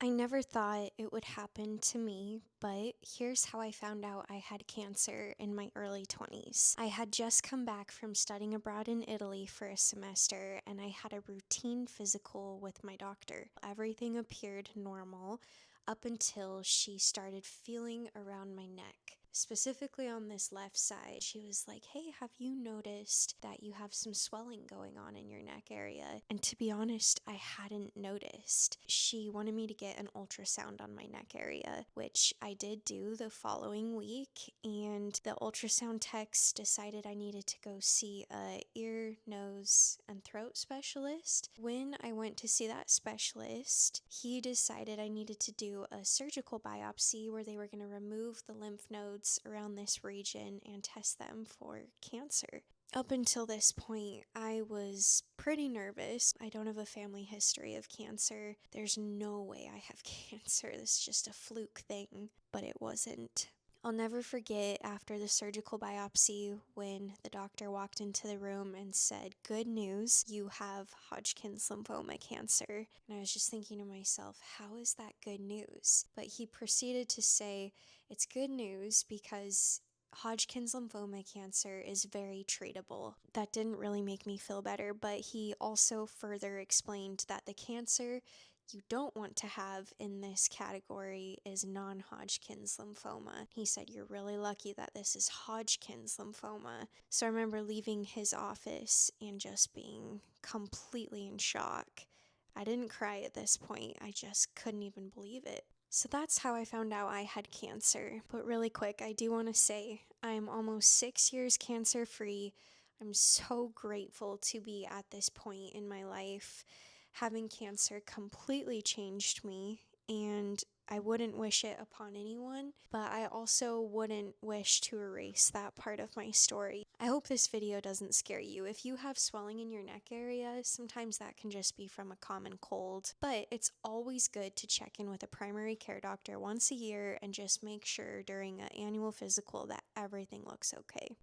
I never thought it would happen to me, but here's how I found out I had cancer in my early 20s. I had just come back from studying abroad in Italy for a semester, and I had a routine physical with my doctor. Everything appeared normal up until she started feeling around my neck. Specifically on this left side, she was like, "Hey, have you noticed that you have some swelling going on in your neck area?" And to be honest, I hadn't noticed. She wanted me to get an ultrasound on my neck area, which I did do the following week, and the ultrasound techs decided I needed to go see a ear, nose, and throat specialist. When I went to see that specialist, he decided I needed to do a surgical biopsy where they were going to remove the lymph nodes around this region and test them for cancer. Up until this point, I was pretty nervous. I don't have a family history of cancer. There's no way I have cancer. This is just a fluke thing, but it wasn't. I'll never forget after the surgical biopsy when the doctor walked into the room and said, "Good news, you have Hodgkin's lymphoma cancer." And I was just thinking to myself, how is that good news? But he proceeded to say, "It's good news because Hodgkin's lymphoma cancer is very treatable." That didn't really make me feel better, but he also further explained that the cancer you don't want to have in this category is non-Hodgkin's lymphoma. He said, "You're really lucky that this is Hodgkin's lymphoma." So I remember leaving his office and just being completely in shock. I didn't cry at this point. I just couldn't even believe it. So that's how I found out I had cancer. But really quick, I do want to say I'm almost 6 years cancer free. I'm so grateful to be at this point in my life. Having cancer completely changed me, and I wouldn't wish it upon anyone, but I also wouldn't wish to erase that part of my story. I hope this video doesn't scare you. If you have swelling in your neck area, sometimes that can just be from a common cold, but it's always good to check in with a primary care doctor once a year and just make sure during an annual physical that everything looks okay.